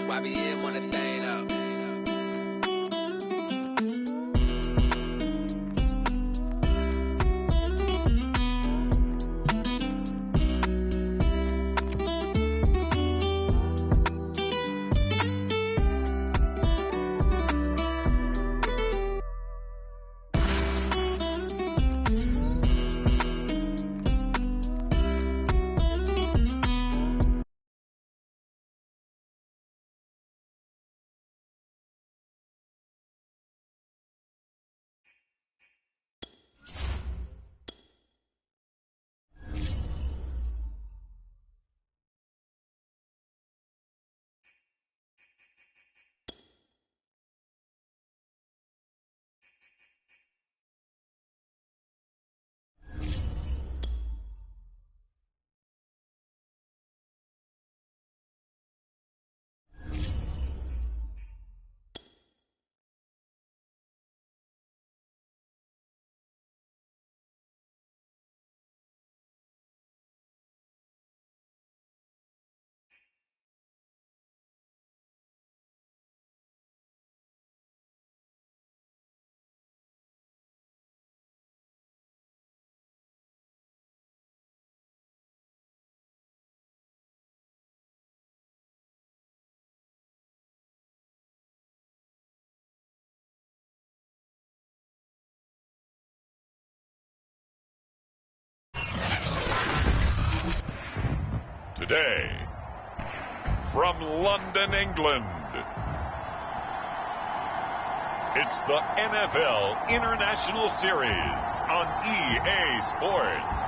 YBN want that thing up. Today, from London, England, it's the NFL International Series on EA Sports.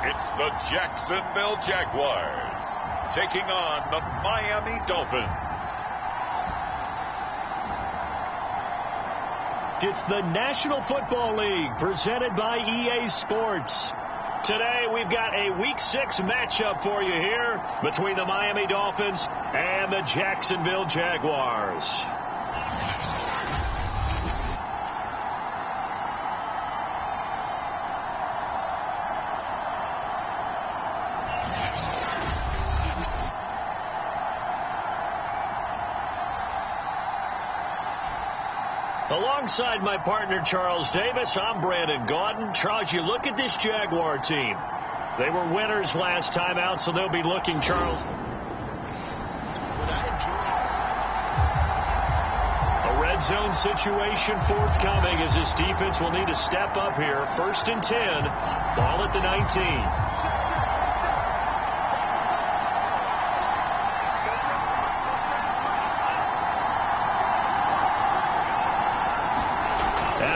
It's the Jacksonville Jaguars taking on the Miami Dolphins. It's the National Football League presented by EA Sports. Today we've got a Week 6 matchup for you here between the Miami Dolphins and the Jacksonville Jaguars. Alongside my partner, Charles Davis, I'm Brandon Gaudin. Charles, you look at this Jaguar team. They were winners last time out, so they'll be looking, Charles. A red zone situation forthcoming as this defense will need to step up here. 1st and 10, ball at the 19.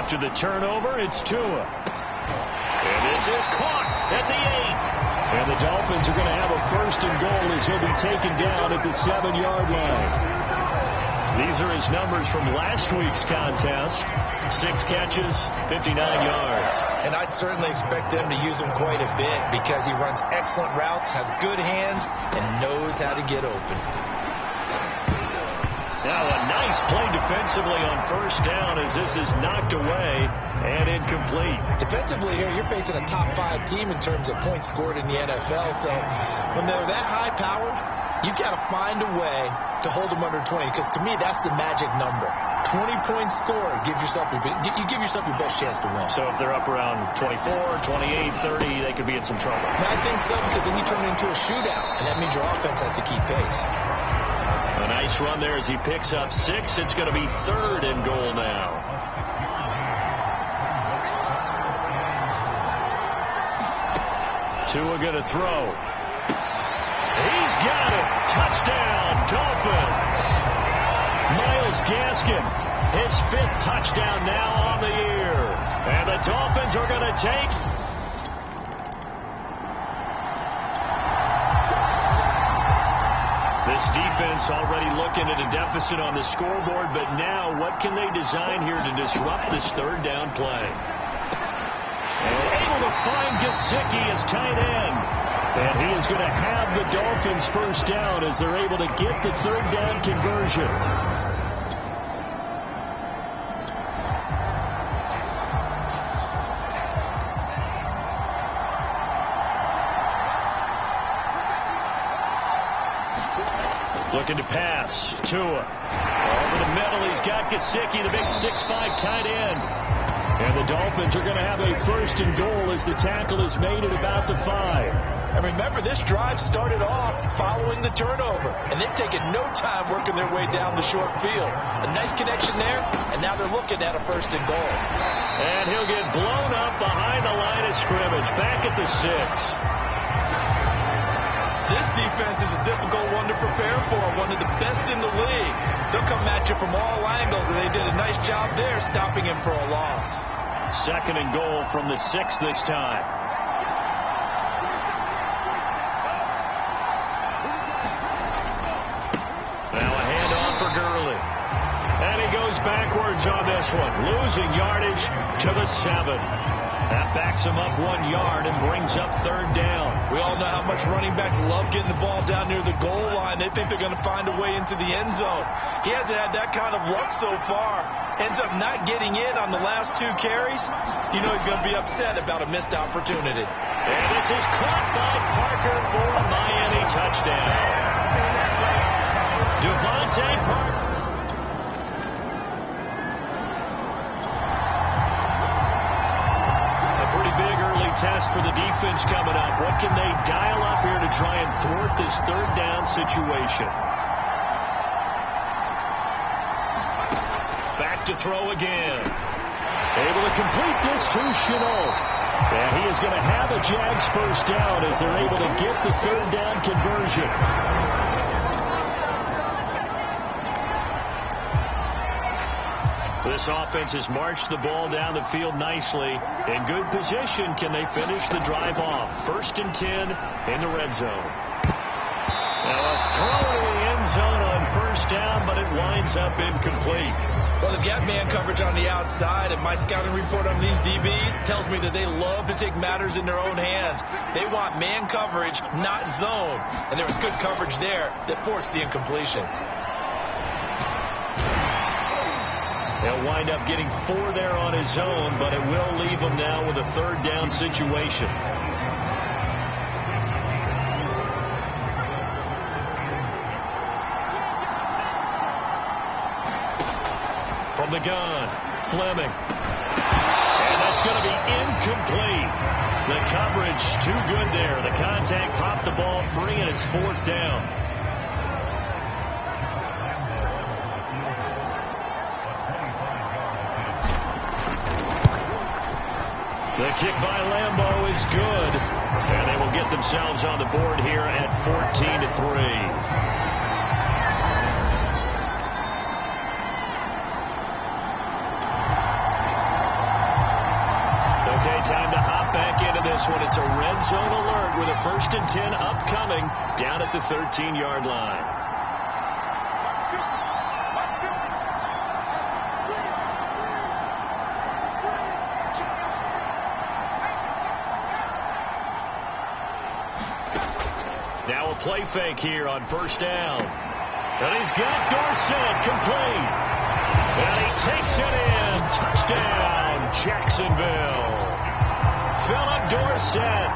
After the turnover, it's Tua. And this is caught at the 8. And the Dolphins are going to have a 1st and goal as he'll be taken down at the 7-yard line. These are his numbers from last week's contest. 6 catches, 59 yards. And I'd certainly expect them to use him quite a bit because he runs excellent routes, has good hands, and knows how to get open. Now a nice play defensively on first down as this is knocked away and incomplete. Defensively here, you're facing a top 5 team in terms of points scored in the NFL. So when they're that high-powered, you've got to find a way to hold them under 20, because to me, that's the magic number. 20 points scored, you give yourself your best chance to win. So if they're up around 24, 28, 30, they could be in some trouble. And I think so, because then you turn it into a shootout, and that means your offense has to keep pace. A nice run there as he picks up 6. It's going to be 3rd and goal now. Tua going to throw. He's got it. Touchdown, Dolphins. Myles Gaskin, his 5th touchdown now on the year. And the Dolphins are going to take this defense already looking at a deficit on the scoreboard, but now what can they design here to disrupt this 3rd down play? And able to find Gesicki as tight end. And he is going to have the Dolphins first down as they're able to get the 3rd down conversion. Looking to pass. Tua. Over the middle, he's got Gesicki, the big 6'5" tight end. And the Dolphins are going to have a 1st and goal as the tackle is made at about the 5. And remember, this drive started off following the turnover, and they've taken no time working their way down the short field. A nice connection there, and now they're looking at a 1st and goal. And he'll get blown up behind the line of scrimmage, back at the 6. This defense is a difficult one to prepare for, one of the best in the league. They'll come at you from all angles, and they did a nice job there stopping him for a loss. 2nd and goal from the 6 this time. Now a handoff for Gurley. And he goes backwards on this one, losing yardage to the 7. That backs him up 1 yard and brings up 3rd down. We all know how much running backs love getting the ball down near the goal line. They think they're going to find a way into the end zone. He hasn't had that kind of luck so far. Ends up not getting in on the last 2 carries. You know he's going to be upset about a missed opportunity. And this is caught by Parker for a Miami touchdown. Devontae Parker. Test for the defense coming up. What can they dial up here to try and thwart this 3rd down situation? Back to throw again. Able to complete this to Chenault. And he is going to have a Jags first down as they're able to get the 3rd down conversion. This offense has marched the ball down the field nicely. In good position, can they finish the drive off? 1st and 10 in the red zone. Now a throw to the end zone on 1st down, but it winds up incomplete. Well, they've got man coverage on the outside, and my scouting report on these DBs tells me that they love to take matters in their own hands. They want man coverage, not zone. And there was good coverage there that forced the incompletion. He'll wind up getting 4 there on his own, but it will leave him now with a 3rd down situation. From the gun, Fleming. And that's going to be incomplete. The coverage too good there. The contact popped the ball free, and it's 4th down. The kick by Lambeau is good, and they will get themselves on the board here at 14-3. Okay, time to hop back into this one. It's a red zone alert with a 1st and 10 upcoming down at the 13-yard line. Now a play fake here on first down. And he's got Dorsett complete. And he takes it in. Touchdown, Jacksonville. Philip Dorsett,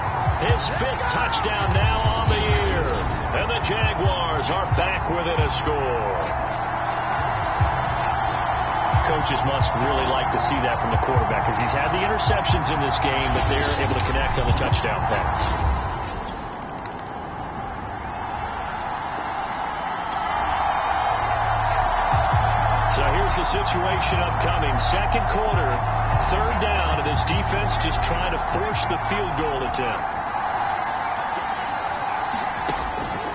his 5th touchdown now on the year. And the Jaguars are back within a score. Coaches must really like to see that from the quarterback because he's had the interceptions in this game, but they're able to connect on the touchdown pass. So here's the situation upcoming. Second quarter, 3rd down, and his defense just trying to force the field goal attempt.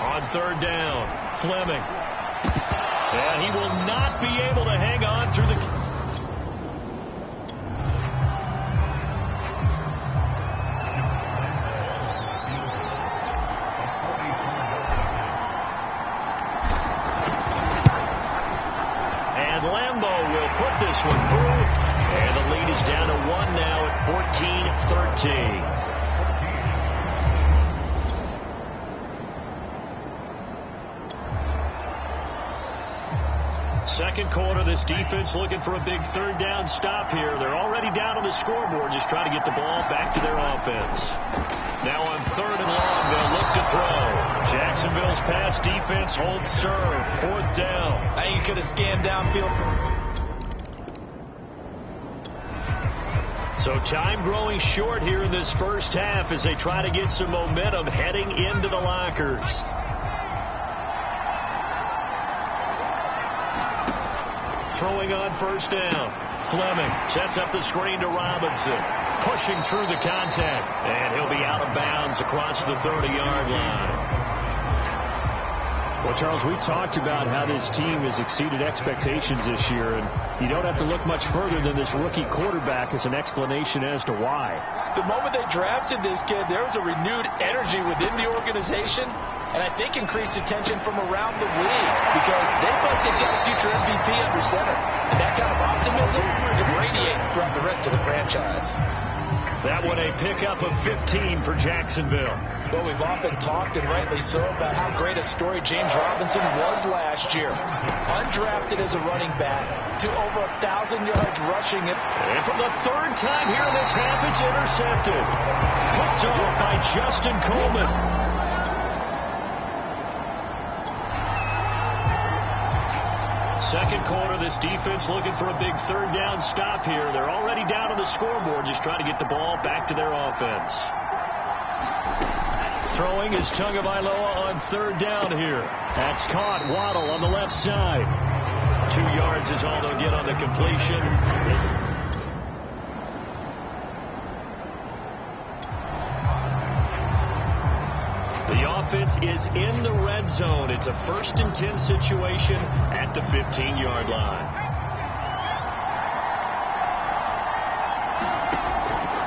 On 3rd down, Fleming. And he will not be able to hang on through the... And Lambeau will put this one through. And the lead is down to 1 now at 14-13. Second quarter, this defense looking for a big 3rd down stop here. They're already down on the scoreboard, just trying to get the ball back to their offense. Now on 3rd and long, they'll look to throw. Jacksonville's pass defense holds serve. 4th down. I think you could have scanned downfield. So time growing short here in this first half as they try to get some momentum heading into the lockers. Throwing on 1st down. Fleming sets up the screen to Robinson. Pushing through the contact. And he'll be out of bounds across the 30-yard line. Well, Charles, we talked about how this team has exceeded expectations this year, and you don't have to look much further than this rookie quarterback as an explanation as to why. The moment they drafted this kid, there was a renewed energy within the organization, and I think increased attention from around the league because they thought they've got a future MVP under center. And that kind of optimism, it radiates throughout the rest of the franchise. That one a pickup of 15 for Jacksonville. Well, we've often talked, and rightly so, about how great a story James Robinson was last year. Undrafted as a running back to over 1,000 yards rushing it. And for the 3rd time here in this half, it's intercepted. Picked off by Justin Coleman. Second quarter, this defense looking for a big 3rd down stop here. They're already down on the scoreboard, just trying to get the ball back to their offense. Throwing is Tagovailoa on 3rd down here. That's caught. Waddle on the left side. 2 yards is all they'll get on the completion. The offense is in the red zone. It's a 1st and 10 situation at the 15-yard line.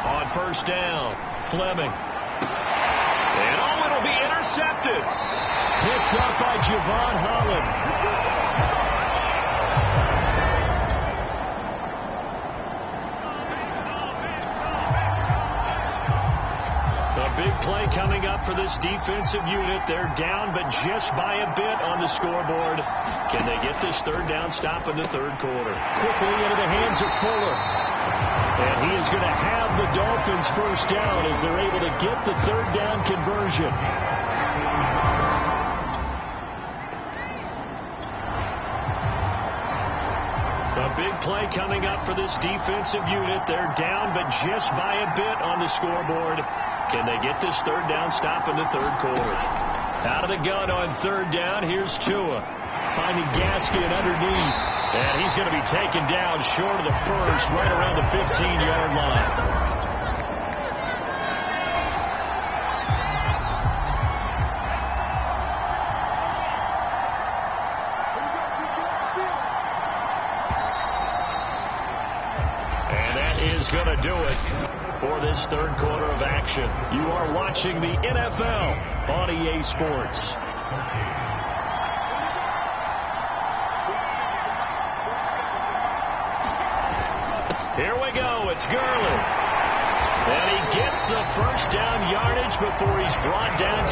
On 1st down, Fleming. And it'll be intercepted. Picked up by Javon Holland. Big play coming up for this defensive unit. They're down, but just by a bit on the scoreboard. Can they get this 3rd down stop in the 3rd quarter? Quickly into the hands of Fuller. And he is going to have the Dolphins 1st down as they're able to get the 3rd down conversion. A big play coming up for this defensive unit. They're down, but just by a bit on the scoreboard. Can they get this 3rd down stop in the 3rd quarter? Out of the gun on 3rd down. Here's Tua. Finding Gaskin underneath. And he's going to be taken down short of the 1st, right around the 15-yard line. Going to do it for this 3rd quarter of action. You are watching the NFL on EA Sports. Here we go. It's Gurley. And he gets the 1st down yardage before he's brought down.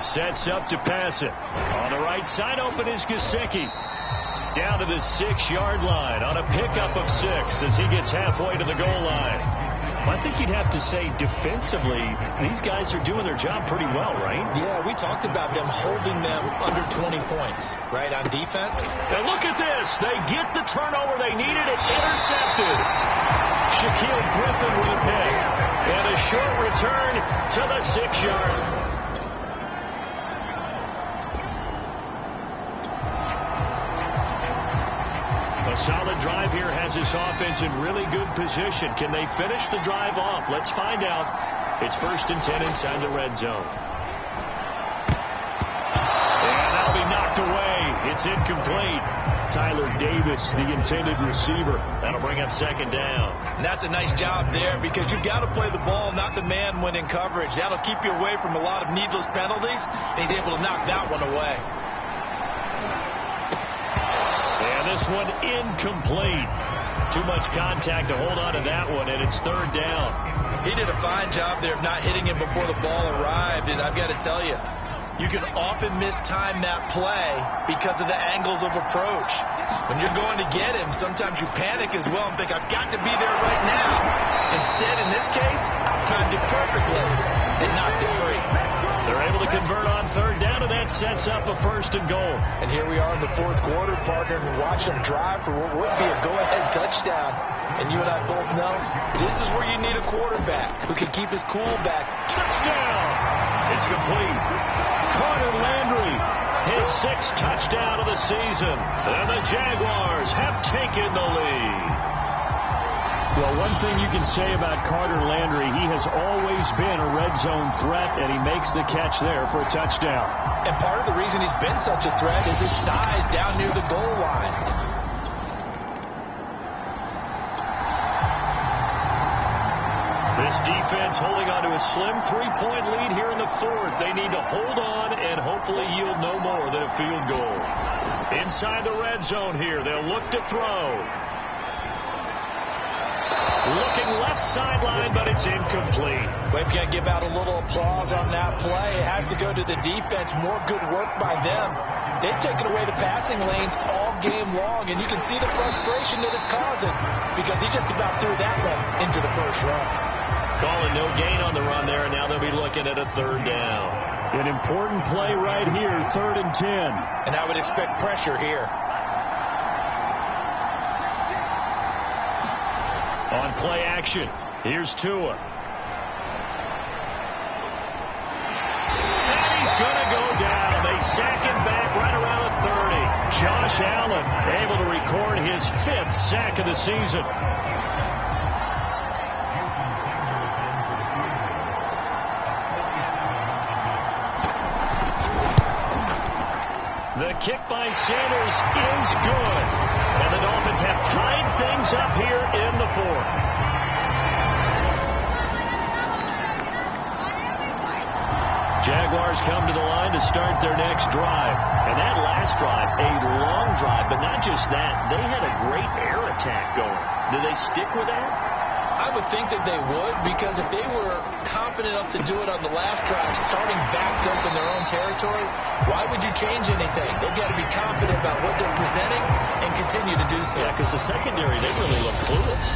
Sets up to pass it. On the right side, open is Gesicki. Down to the 6-yard line on a pickup of 6 as he gets halfway to the goal line. I think you'd have to say defensively, these guys are doing their job pretty well, right? Yeah, we talked about them holding them under 20 points, right, on defense. And look at this. They get the turnover they needed. It's intercepted. Shaquille Griffin with a pick. And a short return to the 6-yard. A solid drive here has this offense in really good position. Can they finish the drive off? Let's find out. It's 1st and 10 inside the red zone. And that'll be knocked away. It's incomplete. Tyler Davis, the intended receiver. That'll bring up 2nd down. And that's a nice job there because you've got to play the ball, not the man when in coverage. That'll keep you away from a lot of needless penalties, and he's able to knock that one away. And this one incomplete. Too much contact to hold on to that one, and it's 3rd down. He did a fine job there of not hitting him before the ball arrived, and I've got to tell you, you can often mistime that play because of the angles of approach. When you're going to get him, sometimes you panic as well and think, I've got to be there right now. Instead, in this case, timed it perfectly and knocked it free. They're able to convert on 3rd down, and that sets up a 1st and goal. And here we are in the 4th quarter, partner, and watch them drive for what would be a go-ahead touchdown. And you and I both know this is where you need a quarterback who can keep his cool back. Touchdown! It's complete. Carter Landry, his 6th touchdown of the season. And the Jaguars have taken the lead. Well, one thing you can say about Carter Landry, he has always been a red zone threat, and he makes the catch there for a touchdown. And part of the reason he's been such a threat is his size down near the goal line. This defense holding on to a slim 3-point lead here in the 4th. They need to hold on and hopefully yield no more than a field goal. Inside the red zone here, they'll look to throw. Looking left sideline, but it's incomplete. We've got to give out a little applause on that play. It has to go to the defense. More good work by them. They've taken away the passing lanes all game long, and you can see the frustration that it's causing because he just about threw that one into the first run. Calling no gain on the run there, and now they'll be looking at a 3rd down. An important play right here, 3rd and 10. And I would expect pressure here. On play action, here's Tua. And he's going to go down. They sack him back right around the 30. Josh Allen able to record his 5th sack of the season. The kick by Sanders is good. And the Dolphins have tied things up here in the 4th. Jaguars come to the line to start their next drive. And that last drive, a long drive, but not just that. They had a great air attack going. Do they stick with that? I would think that they would, because if they were confident enough to do it on the last drive, starting backed up in their own territory, why would you change anything? They've got to be confident about what they're presenting and continue to do so. Yeah, because the secondary, they really look clueless.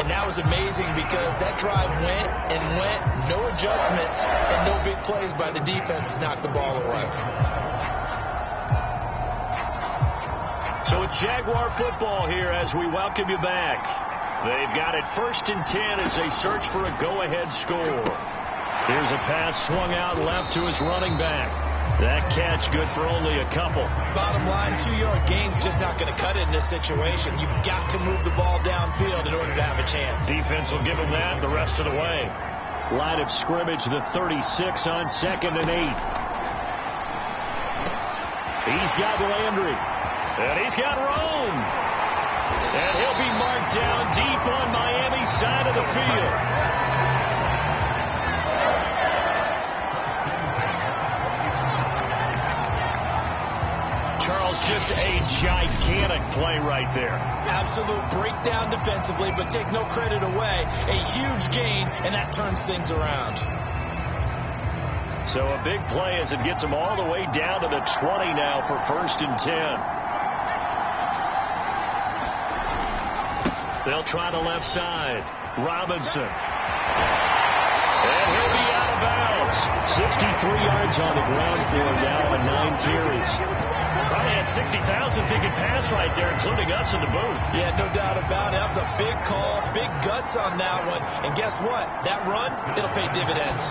And that was amazing because that drive went and went, no adjustments, and no big plays by the defense to knock the ball away. So it's Jaguar football here as we welcome you back. They've got it 1st and 10 as they search for a go-ahead score. Here's a pass swung out left to his running back. That catch good for only a couple. Bottom line, 2-yard gain's just not going to cut it in this situation. You've got to move the ball downfield in order to have a chance. Defense will give him that the rest of the way. Line of scrimmage, the 36 on 2nd and 8. He's got Landry. And he's got Rome. And he'll be marked down deep on Miami's side of the field. Charles, just a gigantic play right there. Absolute breakdown defensively, but take no credit away. A huge gain, and that turns things around. So a big play as it gets them all the way down to the 20 now for 1st and 10. They'll try the left side. Robinson. And he'll be out of bounds. 63 yards on the ground for him now on 9 carries. Probably had 60,000 thinking pass right there, including us in the booth. Yeah, no doubt about it. That was a big call, big guts on that one. And guess what? That run, it'll pay dividends.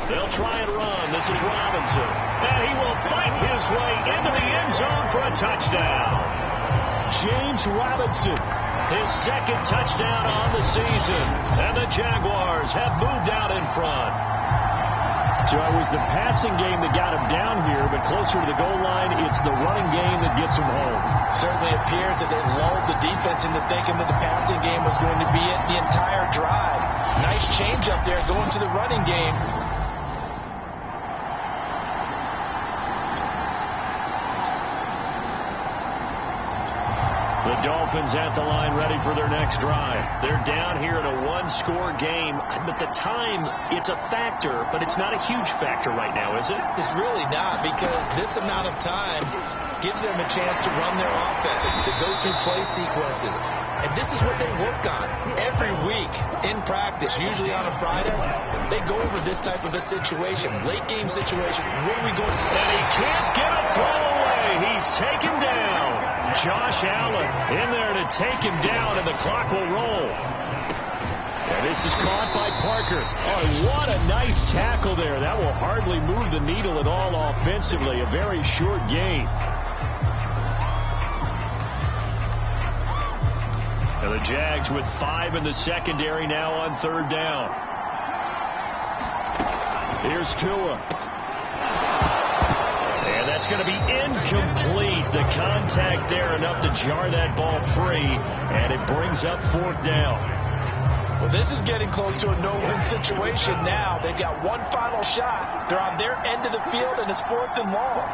They'll try and run. This is Robinson. And he will fight his way into the end zone for a touchdown. James Robinson, his 2nd touchdown on the season. And the Jaguars have moved out in front. So it was the passing game that got him down here, but closer to the goal line, it's the running game that gets him home. Certainly appears that they lulled the defense into thinking that the passing game was going to be it the entire drive. Nice change up there going to the running game. The Dolphins at the line ready for their next drive. They're down here in a 1-score game. But the time, it's a factor, but it's not a huge factor right now, is it? It's really not, because this amount of time gives them a chance to run their offense, to go through play sequences. And this is what they work on every week in practice, usually on a Friday. They go over this type of a situation, late game situation. What are we going to do? And he can't get a throw away. He's taken down. Josh Allen in there to take him down, and the clock will roll. And this is caught by Parker. Oh, what a nice tackle there. That will hardly move the needle at all offensively. A very short gain. And the Jags with 5 in the secondary now on 3rd down. Here's Tua. And that's going to be incomplete. The contact there enough to jar that ball free, and it brings up 4th down. Well, this is getting close to a no-win situation now. They've got one final shot. They're on their end of the field, and it's 4th and long.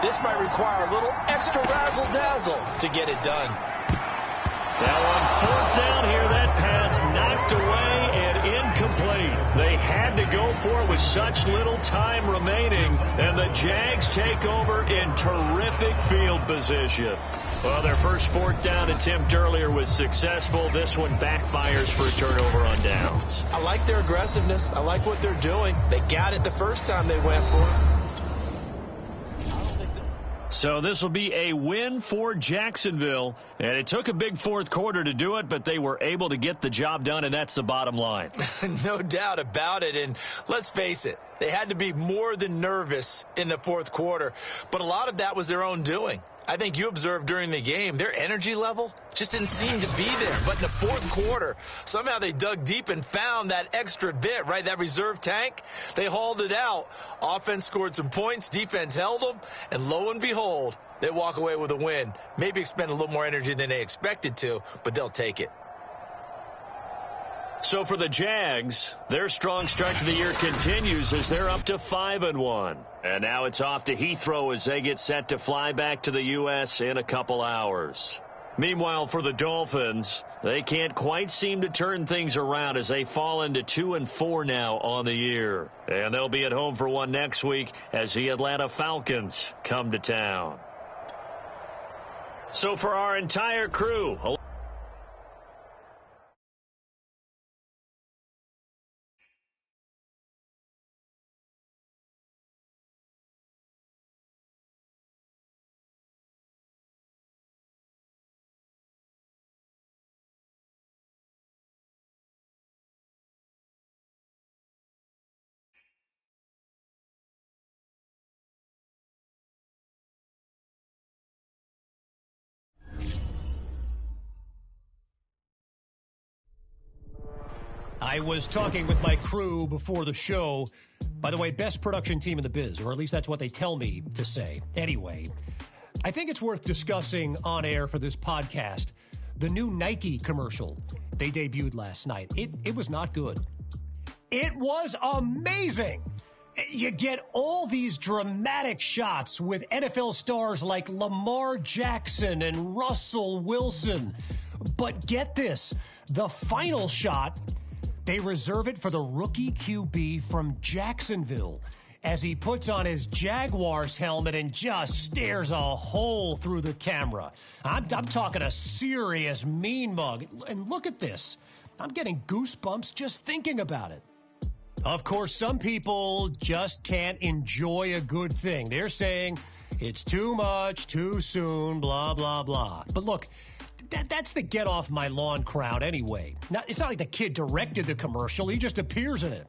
This might require a little extra razzle-dazzle to get it done. Now on 4th down here, that pass knocked away and incomplete. They had to go for it with such little time remaining, and the Jags take over in terrific field position. Well, their first 4th down attempt earlier was successful. This one backfires for a turnover on downs. I like their aggressiveness. I like what they're doing. They got it the first time they went for it. So this will be a win for Jacksonville, and it took a big 4th quarter to do it, but they were able to get the job done, and that's the bottom line. No doubt about it, and let's face it, they had to be more than nervous in the 4th quarter, but a lot of that was their own doing. I think you observed during the game, their energy level just didn't seem to be there. But in the 4th quarter, somehow they dug deep and found that extra bit, right, that reserve tank. They hauled it out. Offense scored some points. Defense held them. And lo and behold, they walk away with a win. Maybe expend a little more energy than they expected to, but they'll take it. So for the Jags, their strong start to the year continues as they're up to 5-1. And now it's off to Heathrow as they get set to fly back to the U.S. in a couple hours. Meanwhile, for the Dolphins, they can't quite seem to turn things around as they fall into 2-4 now on the year. And they'll be at home for one next week as the Atlanta Falcons come to town. So for our entire crew... I was talking with my crew before the show. By the way, best production team in the biz, or at least that's what they tell me to say. Anyway, I think it's worth discussing on air for this podcast the new Nike commercial they debuted last night. It was not good. It was amazing. You get all these dramatic shots with NFL stars like Lamar Jackson and Russell Wilson. But get this, the final shot, they reserve it for the rookie QB from Jacksonville. as he puts on his Jaguars helmet and just stares a hole through the camera. I'm talking a serious mean mug. And look at this. I'm getting goosebumps just thinking about it. Of course, some people just can't enjoy a good thing. They're saying it's too much, too soon, blah, blah, blah. But look, that's the get off my lawn crowd anyway. Now, it's not like the kid directed the commercial. He just appears in it.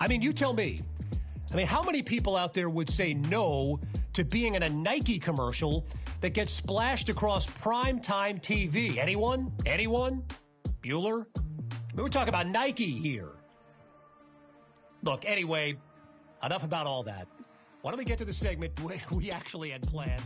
I mean, you tell me. I mean, how many people out there would say no to being in a Nike commercial that gets splashed across primetime TV? Anyone? Anyone? Bueller? I mean, we're talking about Nike here. Look, anyway, enough about all that. Why don't we get to the segment we actually had planned?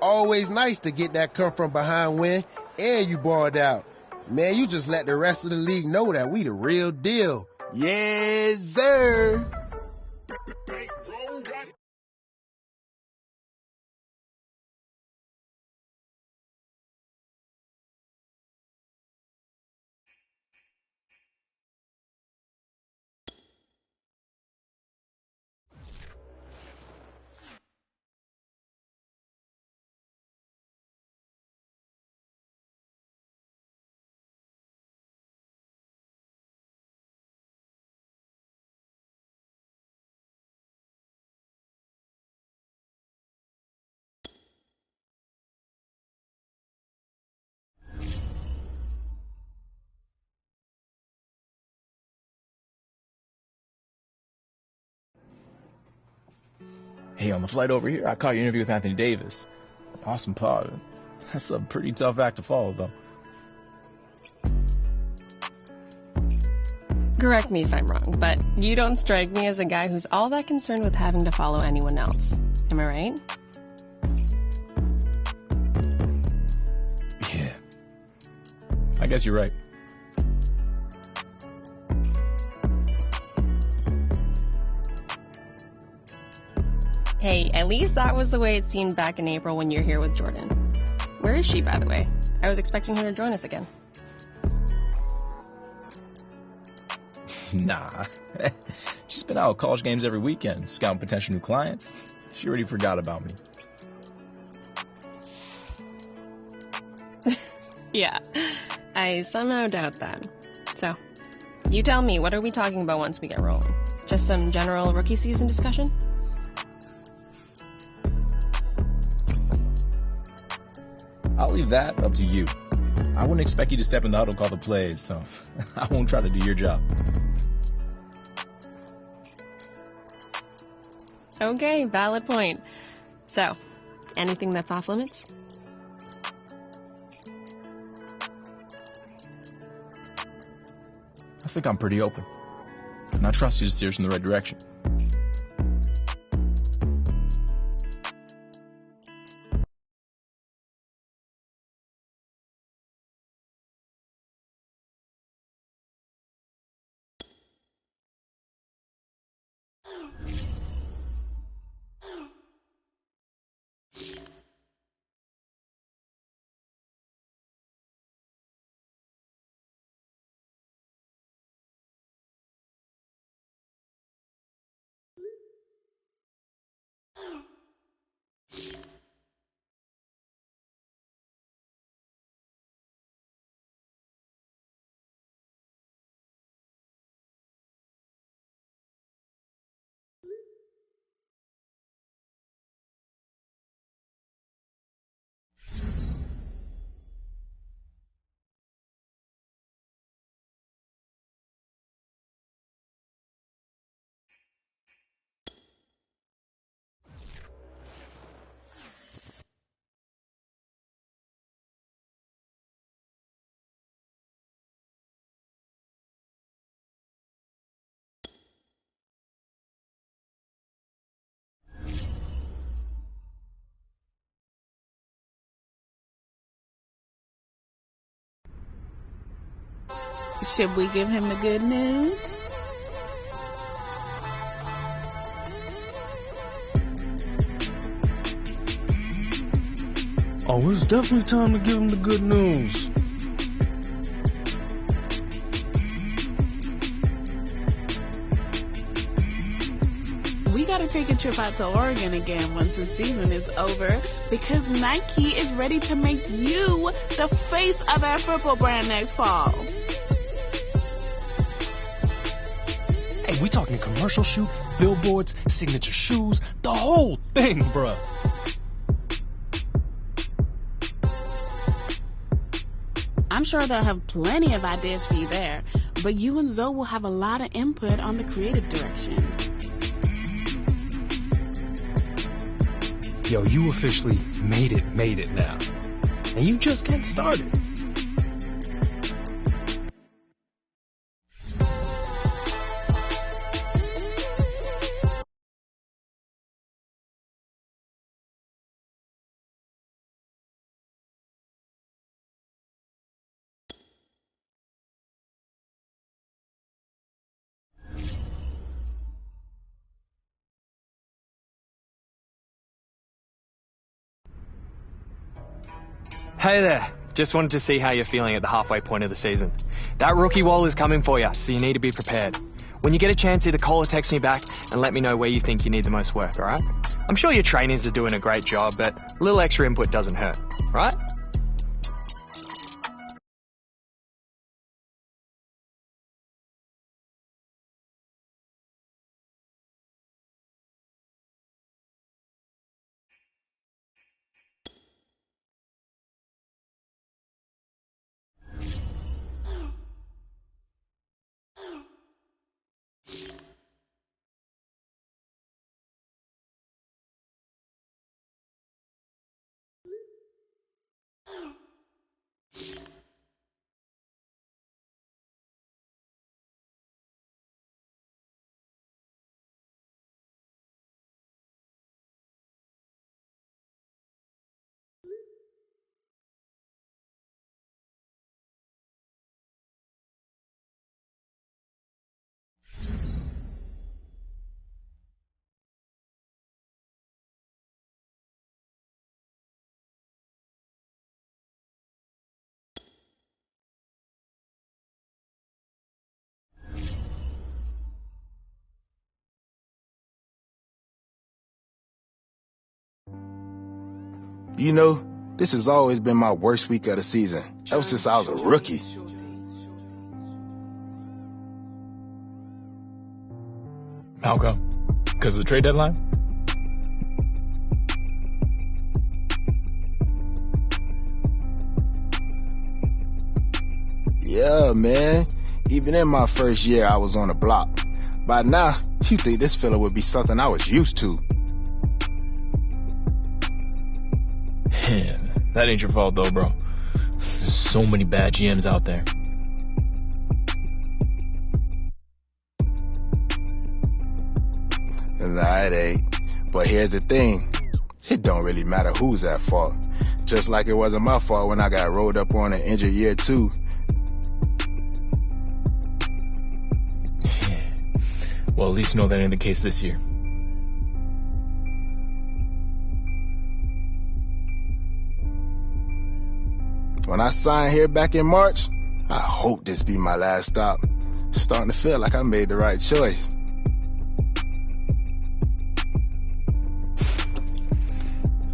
Always nice to get that come from behind win, and you balled out. Man, you just let the rest of the league know that we the real deal. Yes, sir. Hey, on the flight over here, I caught your interview with Anthony Davis. Awesome pod. That's a pretty tough act to follow, though. Correct me if I'm wrong, but you don't strike me as a guy who's all that concerned with having to follow anyone else. Am I right? Yeah. I guess you're right. Hey, at least that was the way it seemed back in April when you're here with Jordan. Where is she, by the way? I was expecting her to join us again. Nah. She's been out at college games every weekend, scouting potential new clients. She already forgot about me. Yeah, I somehow doubt that. So, you tell me, what are we talking about once we get rolling? Just some general rookie season discussion? I'll leave that up to you. I wouldn't expect you to step in the huddle and call the plays, so I won't try to do your job. Okay, valid point. So, anything that's off limits? I think I'm pretty open. And I trust you to steer us in the right direction. Should we give him the good news? Oh, it's definitely time to give him the good news. We gotta take a trip out to Oregon again once the season is over, because Nike is ready to make you the face of their football brand next fall. Hey, we talking commercial shoot, billboards, signature shoes, the whole thing, bruh. I'm sure they'll have plenty of ideas for you there, but you and Zoe will have a lot of input on the creative direction. Yo, you officially made it now. And you just getting started. Hey there, just wanted to see how you're feeling at the halfway point of the season. That rookie wall is coming for you, so you need to be prepared. When you get a chance, either call or text me back and let me know where you think you need the most work, alright? I'm sure your trainees are doing a great job, but a little extra input doesn't hurt, right? You know, this has always been my worst week of the season, ever since I was a rookie. How come? Because of the trade deadline? Yeah, man. Even in my first year, I was on the block. By now, you think this fella would be something I was used to. Yeah, that ain't your fault, though, bro. There's so many bad GMs out there. Nah, it ain't. But here's the thing. It don't really matter who's at fault. Just like it wasn't my fault when I got rolled up on and injured year 2. Well, at least you know that ain't the case this year. When I signed here back in March, I hope this be my last stop. It's starting to feel like I made the right choice.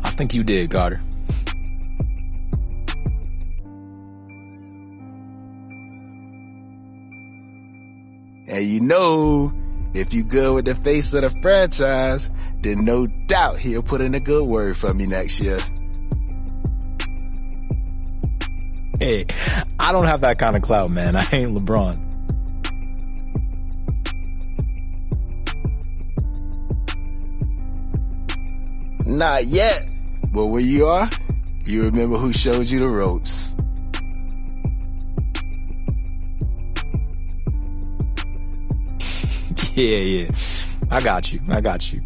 I think you did, Goddard. And you know, if you good with the face of the franchise, then no doubt he'll put in a good word for me next year. Hey, I don't have that kind of clout, man. I ain't LeBron. Not yet. But where you are, you remember who showed you the ropes. Yeah. I got you.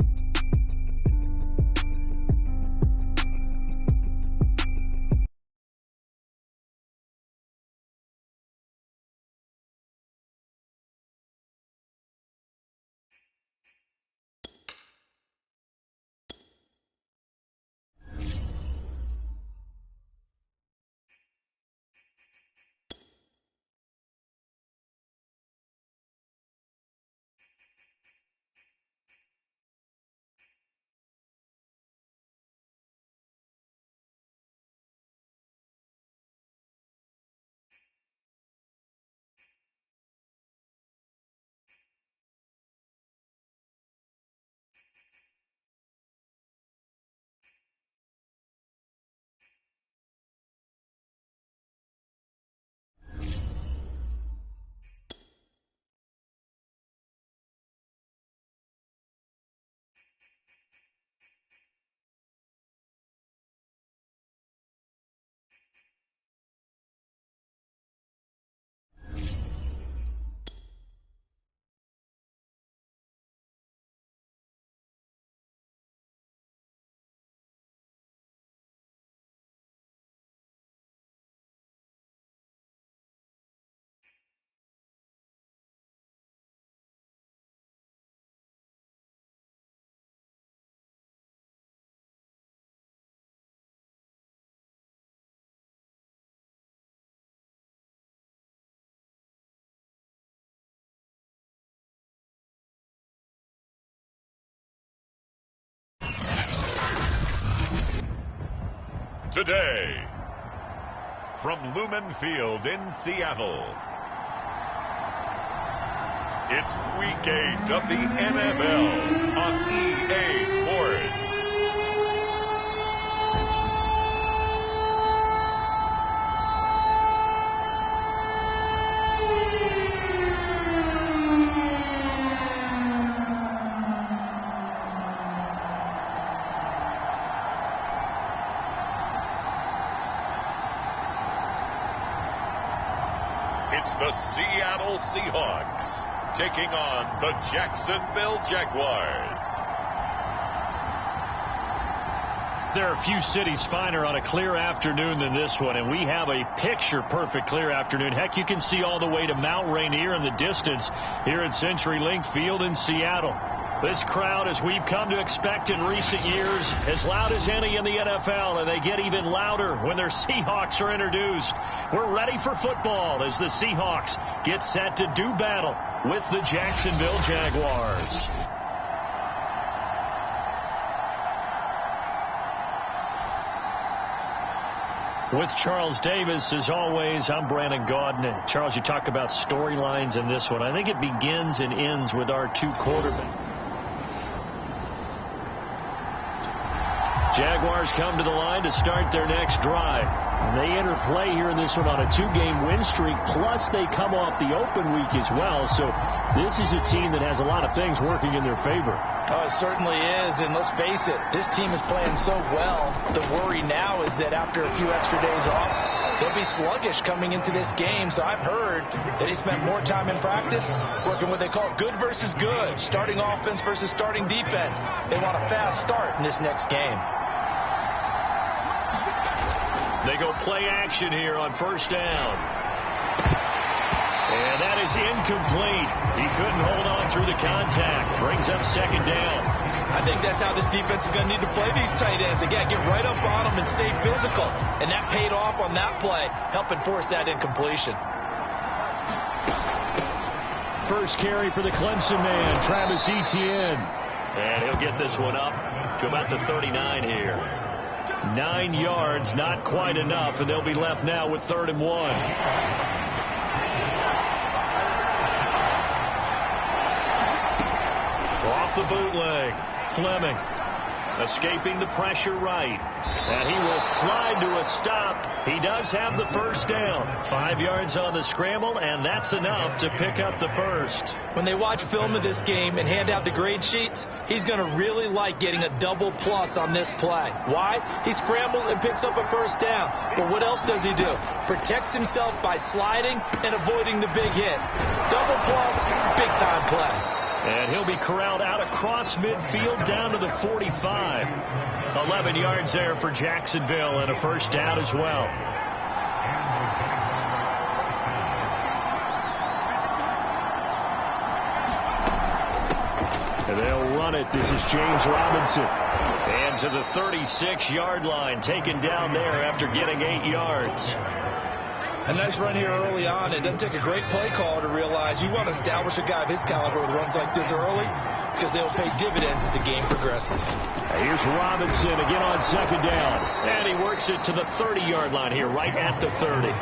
Today, from Lumen Field in Seattle, it's Week 8 of the NFL on EA Sports. It's the Seattle Seahawks taking on the Jacksonville Jaguars. There are a few cities finer on a clear afternoon than this one, and we have a picture-perfect clear afternoon. Heck, you can see all the way to Mount Rainier in the distance here at CenturyLink Field in Seattle. This crowd, as we've come to expect in recent years, as loud as any in the NFL, and they get even louder when their Seahawks are introduced. We're ready for football as the Seahawks get set to do battle with the Jacksonville Jaguars. With Charles Davis, as always, I'm Brandon Gaudin. And Charles, you talk about storylines in this one. I think it begins and ends with our two quarterbacks. Jaguars come to the line to start their next drive. And they enter play here in this one on a 2-game win streak, plus they come off the open week as well. So this is a team that has a lot of things working in their favor. Oh, it certainly is, and let's face it, this team is playing so well. The worry now is that after a few extra days off, they'll be sluggish coming into this game. So I've heard that he spent more time in practice working what they call good versus good, starting offense versus starting defense. They want a fast start in this next game. They go play action here on first down. And that is incomplete. He couldn't hold on through the contact. Brings up second down. I think that's how this defense is going to need to play these tight ends. Again, get right up on them and stay physical. And that paid off on that play, helping force that incompletion. First carry for the Clemson man, Travis Etienne. And he'll get this one up to about the 39 here. 9 yards, not quite enough, and they'll be left now with 3rd and 1. Off the bootleg, Fleming escaping the pressure right, and he will slide to a stop. He does have the first down. 5 yards on the scramble, and that's enough to pick up the first. When they watch film of this game and hand out the grade sheets, he's going to really like getting a double plus on this play. Why? He scrambles and picks up a first down. But what else does he do? Protects himself by sliding and avoiding the big hit. Double plus, big time play. And he'll be corralled out across midfield down to the 45. 11 yards there for Jacksonville and a first down as well. And they'll run it. This is James Robinson. And to the 36-yard line, taken down there after getting 8 yards. A nice run here early on. It doesn't take a great play call to realize you want to establish a guy of his caliber with runs like this early, because they'll pay dividends as the game progresses. Here's Robinson again on second down. And he works it to the 30-yard line here, right at the 30.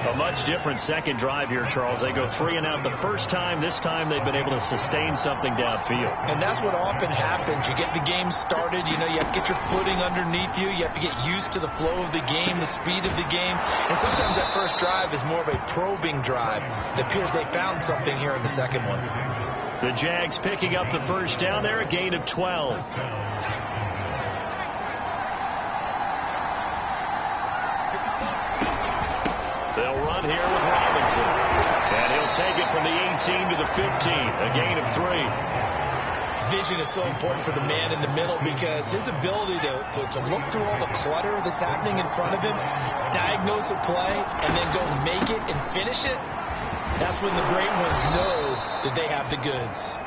A much different second drive here, Charles. They go 3 and out the first time. This time they've been able to sustain something downfield. And that's what often happens. You get the game started. You know, you have to get your footing underneath you. You have to get used to the flow of the game, the speed of the game. And sometimes that first drive is more of a probing drive. It appears they found something here in the second one. The Jags picking up the first down there, a gain of 12. They'll run here with Robinson. And he'll take it from the 18 to the 15, a gain of 3. Vision is so important for the man in the middle, because his ability to look through all the clutter that's happening in front of him, diagnose a play, and then go make it and finish it, that's when the great ones know that they have the goods.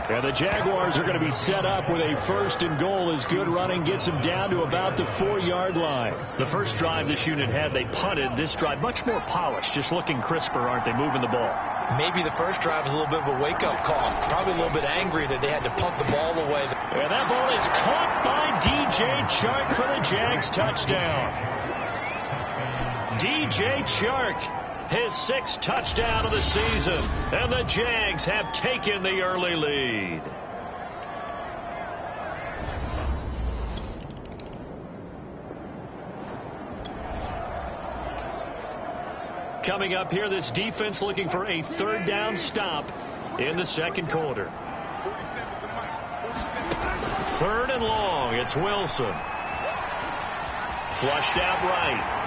And the Jaguars are going to be set up with a 1st and goal as good running gets them down to about the 4-yard line. The first drive this unit had, they punted. This drive, much more polished, just looking crisper, aren't they, moving the ball? Maybe the first drive was a little bit of a wake-up call. Probably a little bit angry that they had to punt the ball away. And that ball is caught by DJ Chark for the Jags touchdown. DJ Chark, his 6th touchdown of the season, and the Jags have taken the early lead. Coming up here, this defense looking for a 3rd down stop in the second quarter. 3rd and long, it's Wilson. Flushed out right.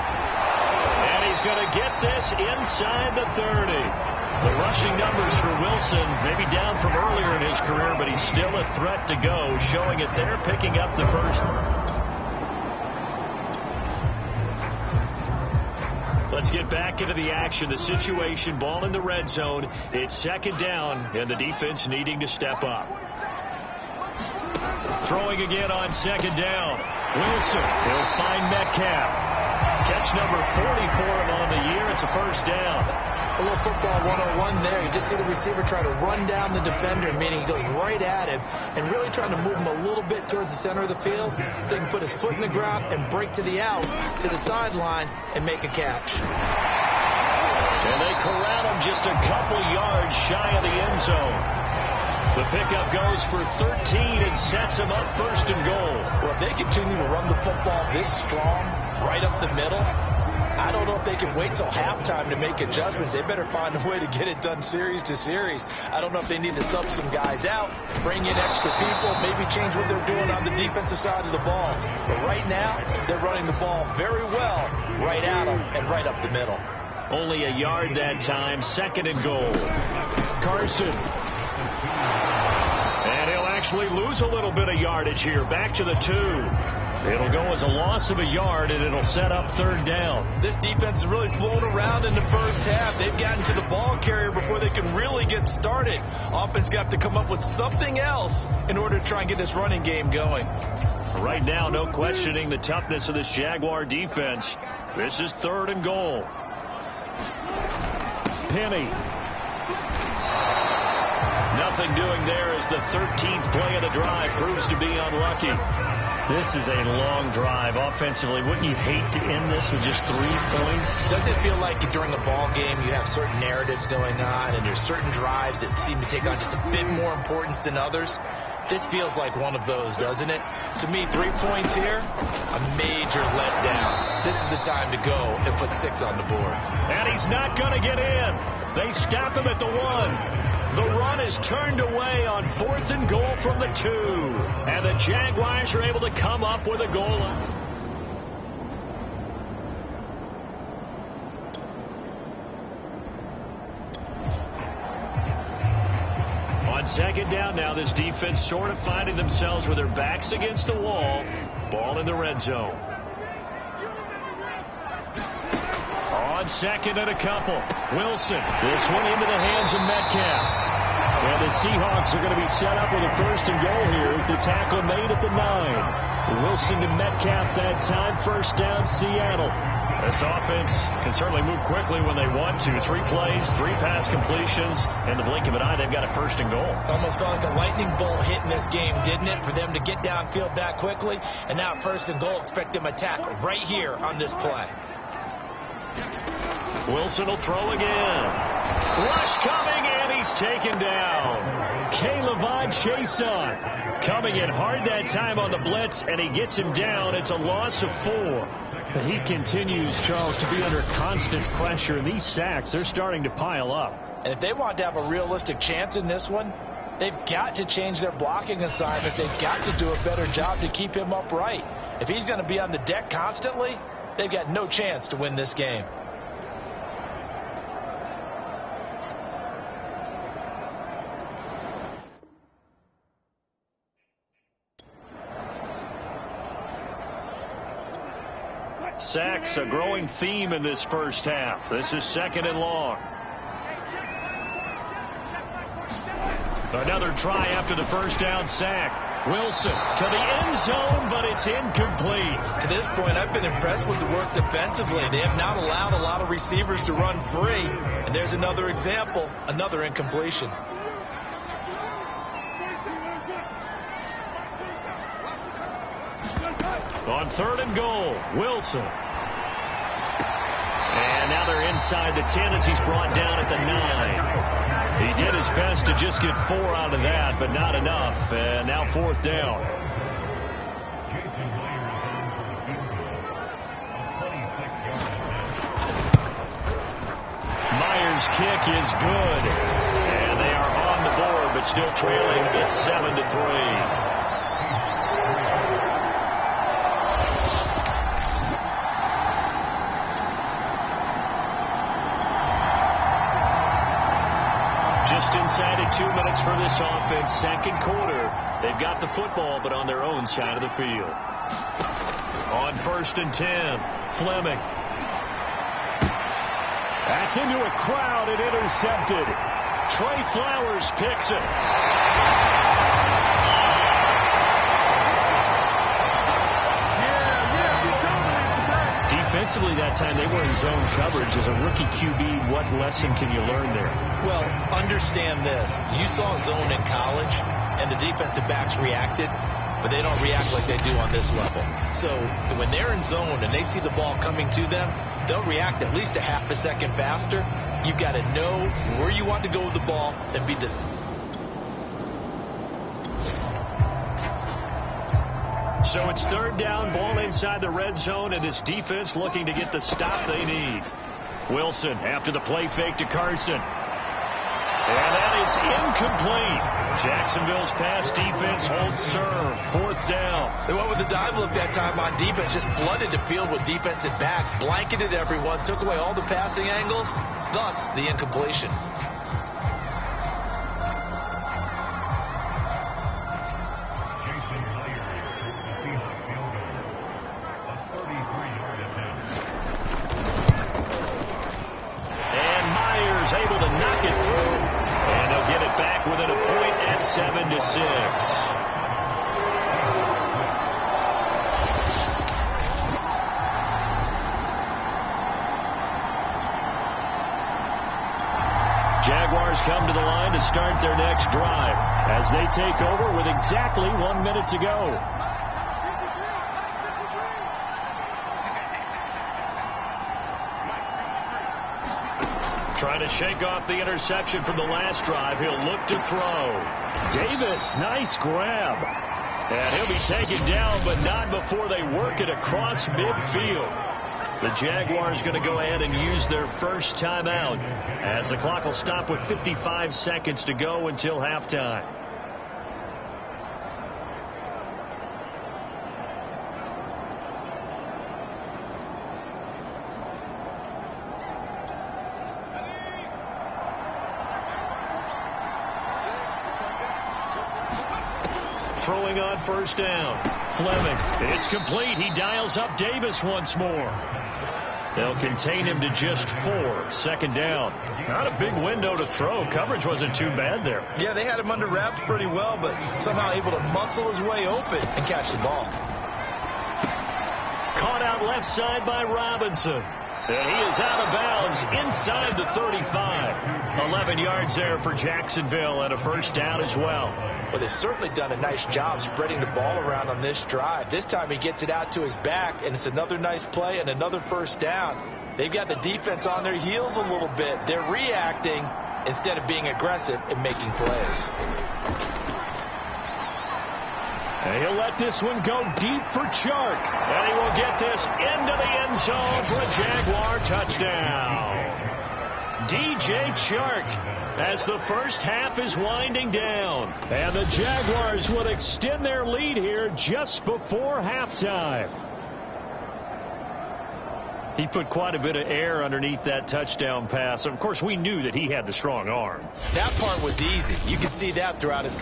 And he's going to get this inside the 30. The rushing numbers for Wilson, maybe down from earlier in his career, but he's still a threat to go, showing it there, picking up the first. Let's get back into the action, the situation, ball in the red zone. It's 2nd down, and the defense needing to step up. Throwing again on 2nd down. Wilson, he'll find Metcalf. Catch number 40 for him on the year. It's a first down. A little football 101 there. You just see the receiver try to run down the defender, meaning he goes right at him and really trying to move him a little bit towards the center of the field so he can put his foot in the ground and break to the out, to the sideline, and make a catch. And they corral him just a couple yards shy of the end zone. The pickup goes for 13 and sets him up first and goal. Well, if they continue to run the football this strong, right up the middle, I don't know if they can wait till halftime to make adjustments. They better find a way to get it done series to series. I don't know if they need to sub some guys out, bring in extra people, maybe change what they're doing on the defensive side of the ball. But right now, they're running the ball very well right at them and right up the middle. Only a yard that time, second and goal. Carson. And he'll actually lose a little bit of yardage here, back to the 2. It'll go as a loss of a yard, and it'll set up third down. This defense is really flown around in the first half. They've gotten to the ball carrier before they can really get started. Offense got to come up with something else in order to try and get this running game going. Right now, no questioning the toughness of this Jaguar defense. This is third and goal. Penny. Nothing doing there as the 13th play of the drive proves to be unlucky. This is a long drive offensively. Wouldn't you hate to end this with just 3 points? Doesn't it feel like during a ball game you have certain narratives going on and there's certain drives that seem to take on just a bit more importance than others? This feels like one of those, doesn't it? To me, 3 points here, a major letdown. This is the time to go and put 6 on the board. And he's not going to get in. They stop him at the 1. The run is turned away on 4th and goal from the 2. And the Jaguars are able to come up with a goal line. On second down now, this defense sort of finding themselves with their backs against the wall. Ball in the red zone. On second and a couple. Wilson. This one into the hands of Metcalf. And the Seahawks are going to be set up with a first and goal here as the tackle made at the 9. Wilson to Metcalf that time. First down, Seattle. This offense can certainly move quickly when they want to. 3 plays, 3 pass completions. In the blink of an eye, they've got a first and goal. Almost felt like a lightning bolt hit in this game, didn't it? For them to get downfield that quickly. And now first and goal, expect them to attack right here on this play. Wilson will throw again. Rush coming, and he's taken down. K'Lavon Chason coming in hard that time on the blitz, and he gets him down. It's a loss of 4. But he continues, Charles, to be under constant pressure. These sacks, they're starting to pile up. And if they want to have a realistic chance in this one, they've got to change their blocking assignments. They've got to do a better job to keep him upright. If he's going to be on the deck constantly, they've got no chance to win this game. Sacks, a growing theme in this first half. This is second and long. Another try after the first down sack. Wilson to the end zone, but it's incomplete. To this point, I've been impressed with the work defensively. They have not allowed a lot of receivers to run free. And there's another example, another incompletion. On third and goal, Wilson. And now they're inside the 10 as he's brought down at the 9. He did his best to just get 4 out of that, but not enough. And now 4th down. Myers' kick is good. And they are on the board, but still trailing at 7-3. Just inside of 2 minutes for this offense. Second quarter. They've got the football, but on their own side of the field. On 1st and 10, Fleming. That's into a crowd and intercepted. Trey Flowers picks it. Defensively that time, they were in zone coverage. As a rookie QB, what lesson can you learn there? Well, understand this. You saw zone in college, and the defensive backs reacted, but they don't react like they do on this level. So when they're in zone and they see the ball coming to them, they'll react at least a half a second faster. You've got to know where you want to go with the ball and be disciplined. So it's third down, ball inside the red zone, and this defense looking to get the stop they need. Wilson after the play fake to Carson. And that is incomplete. Jacksonville's pass defense holds serve. Fourth down. They went with the dive look that time on defense, just flooded the field with defensive backs, blanketed everyone, took away all the passing angles, thus the incompletion. Able to knock it through, and they'll get it back within a point at 7-6. Jaguars come to the line to start their next drive as they take over with exactly 1 minute to go. Trying to shake off the interception from the last drive. He'll look to throw. Davis, nice grab. And he'll be taken down, but not before they work it across midfield. The Jaguars going to go ahead and use their first timeout as the clock will stop with 55 seconds to go until halftime. Throwing on first down. Fleming. It's complete. He dials up Davis once more. They'll contain him to just 4. Second down. Not a big window to throw. Coverage wasn't too bad there. Yeah, they had him under wraps pretty well, but somehow able to muscle his way open and catch the ball. Caught out left side by Robinson. And he is out of bounds inside the 35. 11 yards there for Jacksonville and a first down as well. Well, they've certainly done a nice job spreading the ball around on this drive. This time he gets it out to his back, and it's another nice play and another first down. They've got the defense on their heels a little bit. They're reacting instead of being aggressive and making plays. And he'll let this one go deep for Chark. And he will get this into the end zone for a Jaguar touchdown. DJ Chark as the first half is winding down. And the Jaguars will extend their lead here just before halftime. He put quite a bit of air underneath that touchdown pass. Of course, we knew that he had the strong arm. That part was easy. You could see that throughout his...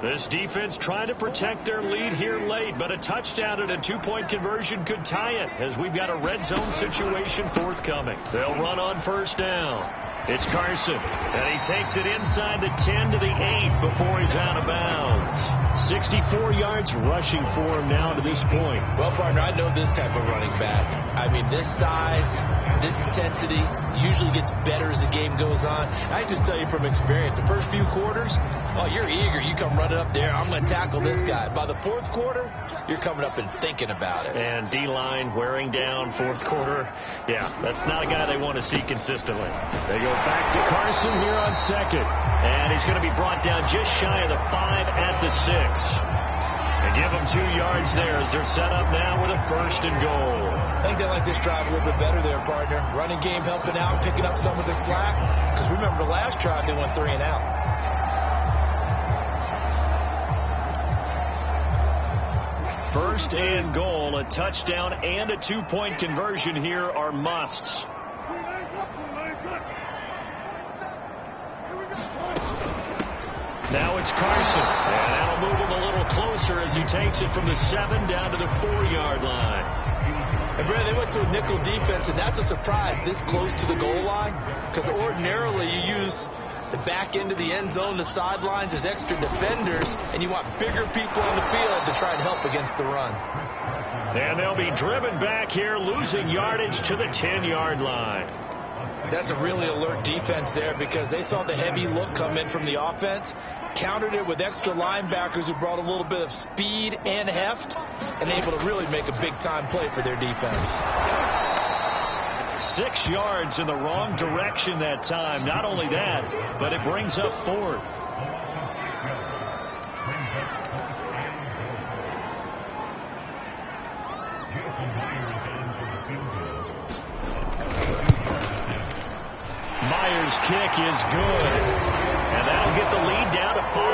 This defense trying to protect their lead here late, but a touchdown and a two-point conversion could tie it as we've got a red zone situation forthcoming. They'll run on first down. It's Carson, and he takes it inside the 10 to the 8 before he's out of bounds. 64 yards rushing for him now to this point. Well, partner, I know this type of running back. I mean, this size, this intensity usually gets better as the game goes on. I just tell you from experience, the first few quarters, oh, you're eager. You come running up there. I'm going to tackle this guy. By the fourth quarter, you're coming up and thinking about it. And D-line wearing down fourth quarter. Yeah, that's not a guy they want to see consistently. They go back to Carson here on second. And he's going to be brought down just shy of the 5 at the 6. They give him 2 yards there as they're set up now with a first and goal. I think they like this drive a little bit better there, partner. Running game helping out, picking up some of the slack. Because remember the last drive, they went 3 and out. First and goal, a touchdown and a two-point conversion here are musts. Now it's Carson, and that'll move him a little closer as he takes it from the 7 down to the 4-yard line. And, Brad, they went to a nickel defense, and that's a surprise this close to the goal line, because ordinarily you use the back end of the end zone, the sidelines as extra defenders, and you want bigger people on the field to try and help against the run. And they'll be driven back here, losing yardage to the 10-yard line. That's a really alert defense there because they saw the heavy look come in from the offense, countered it with extra linebackers who brought a little bit of speed and heft, and able to really make a big-time play for their defense. 6 yards in the wrong direction that time. Not only that, but it brings up 4th. Myers' kick is good, and that'll get the lead down to 5.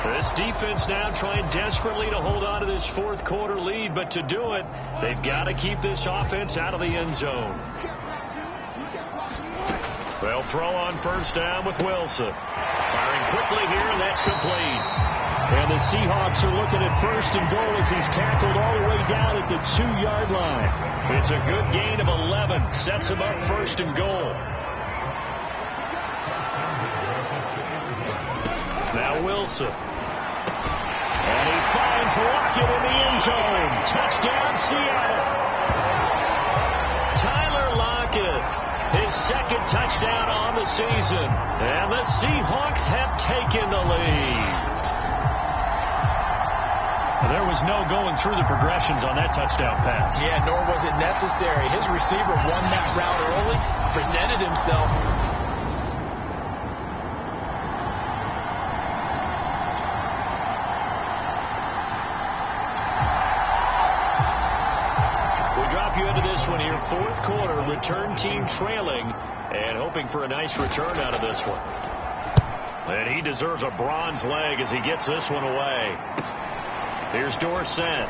This defense now trying desperately to hold on to this 4th quarter lead, but to do it, they've got to keep this offense out of the end zone. They'll throw on 1st down with Wilson. Firing quickly here, and that's complete. And the Seahawks are looking at 1st and goal as he's tackled all the way down at the 2-yard line. It's a good gain of 11. Sets him up 1st and goal. Now Wilson. And he finds Lockett in the end zone. Touchdown, Seattle. Tyler Lockett, his 2nd touchdown on the season. And the Seahawks have taken the lead. There was no going through the progressions on that touchdown pass. Yeah, nor was it necessary. His receiver won that route early, presented himself. One here, 4th quarter, return team trailing and hoping for a nice return out of this one. And he deserves a bronze leg as he gets this one away. Here's Dorsett.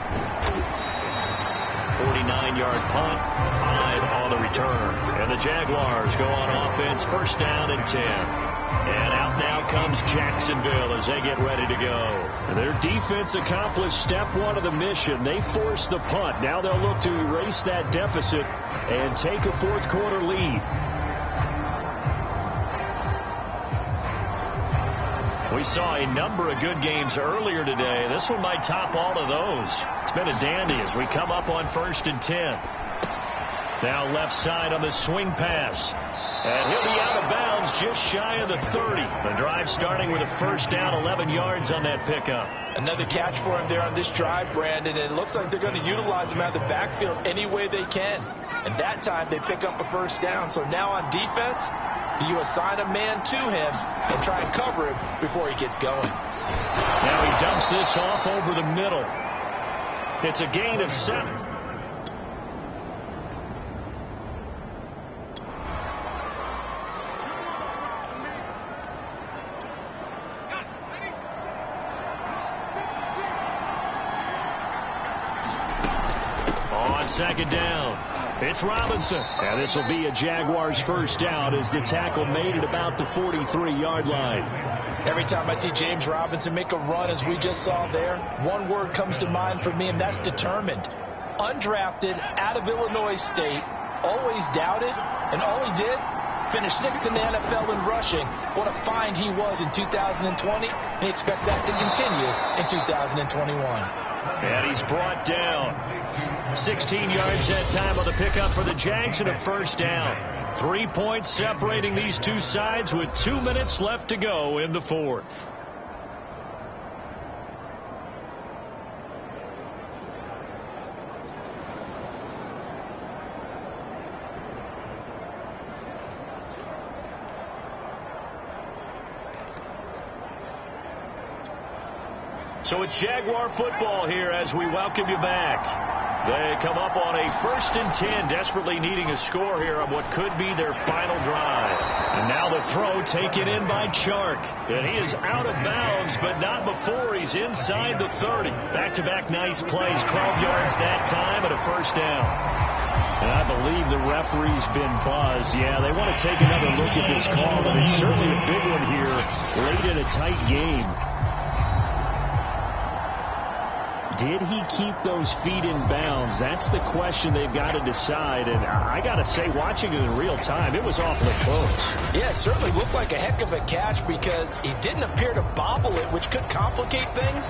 49-yard punt, 5 on the return. And the Jaguars go on offense, 1st down and 10. And out now comes Jacksonville as they get ready to go. And their defense accomplished step 1 of the mission. They forced the punt. Now they'll look to erase that deficit and take a 4th quarter lead. We saw a number of good games earlier today. This one might top all of those. It's been a dandy as we come up on 1st and 10. Now left side on the swing pass. And he'll be out of bounds just shy of the 30. The drive starting with a 1st down, 11 yards on that pickup. Another catch for him there on this drive, Brandon. And it looks like they're going to utilize him out of the backfield any way they can. And that time they pick up a 1st down. So now on defense, do you assign a man to him and try and cover him before he gets going? Now he dumps this off over the middle. It's a gain of 7. On 2nd down, it's Robinson. And this will be a Jaguars 1st down as the tackle made it about the 43-yard line. Every time I see James Robinson make a run, as we just saw there, one word comes to mind for me, and that's determined. Undrafted, out of Illinois State, always doubted, and all he did, finished 6th in the NFL in rushing. What a find he was in 2020, and he expects that to continue in 2021. And he's brought down. 16 yards that time on the pickup for the Jags and a 1st down. 3 points separating these two sides with 2 minutes left to go in the 4th. So it's Jaguar football here as we welcome you back. They come up on a 1st and 10, desperately needing a score here on what could be their final drive. And now the throw taken in by Chark. And he is out of bounds, but not before he's inside the 30. Back-to-back nice plays, 12 yards that time and a 1st down. And I believe the referee's been buzzed. Yeah, they want to take another look at this call, but it's certainly a big one here late in a tight game. Did he keep those feet in bounds? That's the question they've got to decide. And I got to say, watching it in real time, it was awfully close. Yeah, it certainly looked like a heck of a catch because he didn't appear to bobble it, which could complicate things.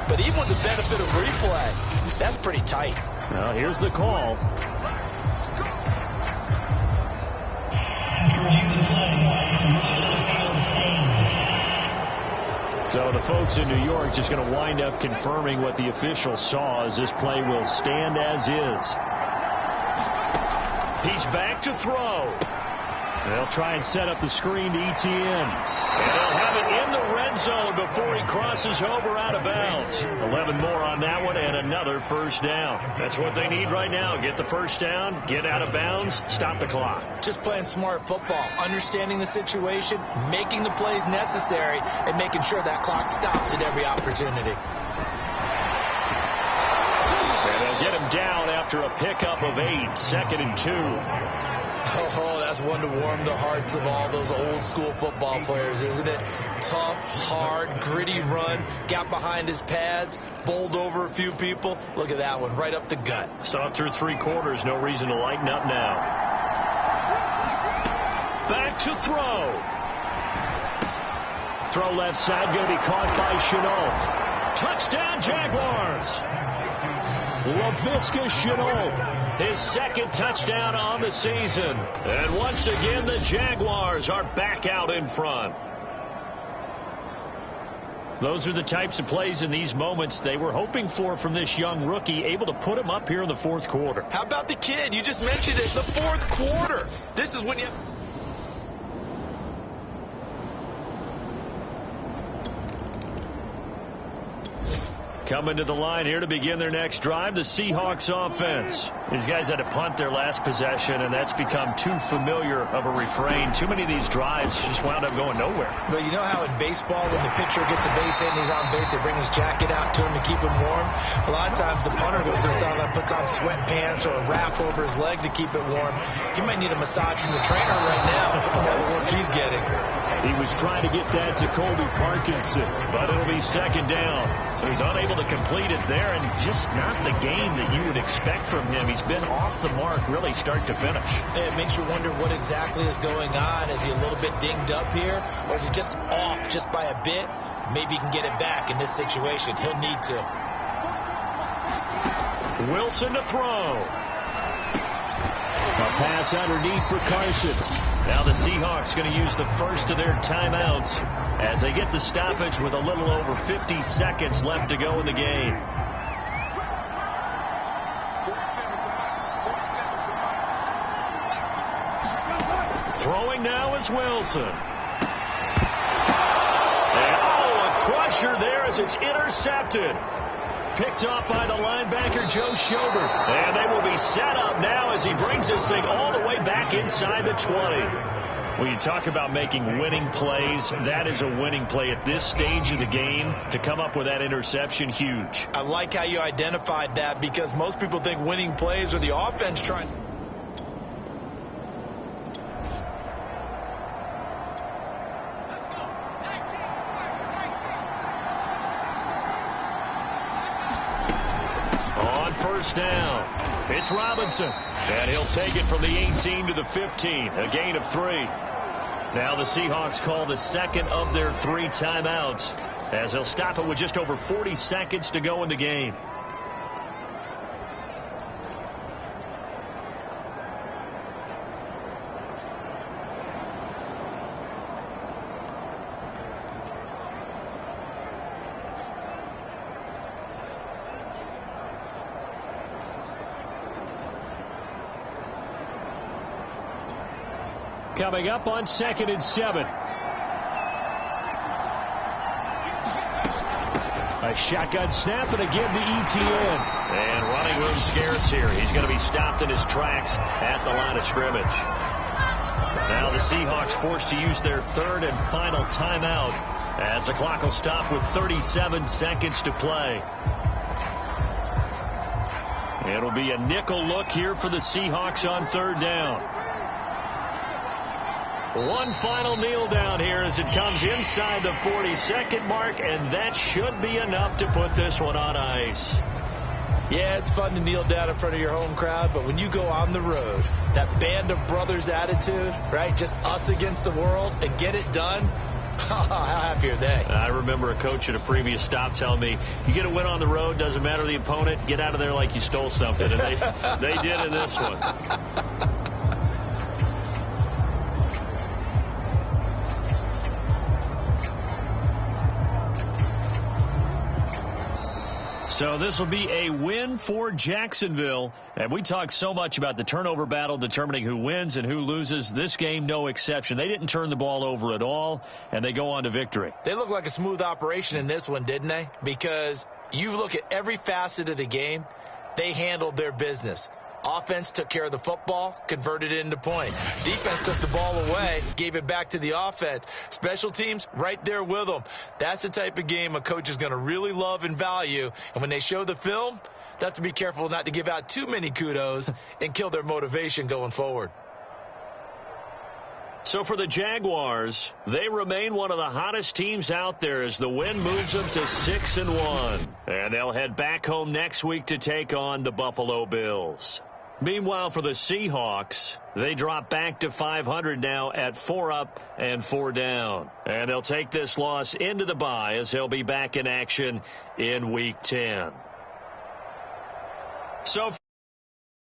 But even with the benefit of replay, that's pretty tight. Well, here's the call. So the folks in New York just going to wind up confirming what the official saw, as this play will stand as is. He's back to throw. They'll try and set up the screen to Etienne. And they'll have it in the red zone before he crosses over out of bounds. 11 more on that one and another first down. That's what they need right now. Get the first down, get out of bounds, stop the clock. Just playing smart football, understanding the situation, making the plays necessary, and making sure that clock stops at every opportunity. And they'll get him down after a pickup of 8, 2nd and 2. Oh, that's one to warm the hearts of all those old school football players, isn't it? Tough, hard, gritty run, got behind his pads, bowled over a few people. Look at that one, right up the gut. Saw it through 3 quarters, no reason to lighten up now. Back to throw. Throw left side, going to be caught by Chenault. Touchdown, Jaguars. Laviska Chenault. His 2nd touchdown on the season. And once again, the Jaguars are back out in front. Those are the types of plays in these moments they were hoping for from this young rookie, able to put him up here in the 4th quarter. How about the kid? You just mentioned it, the 4th quarter. This is when you... Coming to the line here to begin their next drive, the Seahawks offense. These guys had to punt their last possession, and that's become too familiar of a refrain. Too many of these drives just wound up going nowhere. But you know how in baseball, when the pitcher gets a base hit and he's on base, they bring his jacket out to him to keep him warm? A lot of times the punter goes to the sideline, puts on sweatpants or a wrap over his leg to keep it warm. He might need a massage from the trainer right now from all the work he's getting. He was trying to get that to Colby Parkinson, but it'll be 2nd down. So he's unable to complete it there, and just not the game that you would expect from him. He's been off the mark really start to finish. It makes you wonder what exactly is going on. Is he a little bit dinged up here, or is he just off just by a bit? Maybe he can get it back in this situation. He'll need to. Wilson to throw. A pass underneath for Carson. Now the Seahawks going to use the first of their timeouts as they get the stoppage with a little over 50 seconds left to go in the game. Throwing now is Wilson. And, a crusher there as it's intercepted. Picked off by the linebacker, Joe Schobert. And they will be set up now as he brings this thing all the way back inside the 20. When you talk about making winning plays, that is a winning play at this stage of the game. To come up with that interception, huge. I like how you identified that because most people think winning plays are the offense trying. Down. It's Robinson. And he'll take it from the 18 to the 15. A gain of 3. Now the Seahawks call the 2nd of their 3 timeouts as they'll stop it with just over 40 seconds to go in the game. Coming up on 2nd and 7. A shotgun snap and again to Etienne. And running room scarce here. He's going to be stopped in his tracks at the line of scrimmage. Now the Seahawks forced to use their 3rd and final timeout as the clock will stop with 37 seconds to play. It'll be a nickel look here for the Seahawks on 3rd down. One final kneel down here as it comes inside the 40-second mark, and that should be enough to put this one on ice. Yeah, it's fun to kneel down in front of your home crowd, but when you go on the road, that band of brothers attitude, right, just us against the world, and get it done, how happy are they? I remember a coach at a previous stop telling me, you get a win on the road, doesn't matter the opponent, get out of there like you stole something, and they did in this one. So this will be a win for Jacksonville. And we talked so much about the turnover battle determining who wins and who loses. This game, no exception. They didn't turn the ball over at all, and they go on to victory. They look like a smooth operation in this one, didn't they? Because you look at every facet of the game, they handled their business. Offense took care of the football, converted it into points. Defense took the ball away, gave it back to the offense. Special teams, right there with them. That's the type of game a coach is going to really love and value. And when they show the film, they have to be careful not to give out too many kudos and kill their motivation going forward. So for the Jaguars, they remain one of the hottest teams out there as the win moves them to 6-1. And they'll head back home next week to take on the Buffalo Bills. Meanwhile, for the Seahawks, they drop back to 500 now at 4 up and 4 down. And they'll take this loss into the bye as they'll be back in action in Week 10. So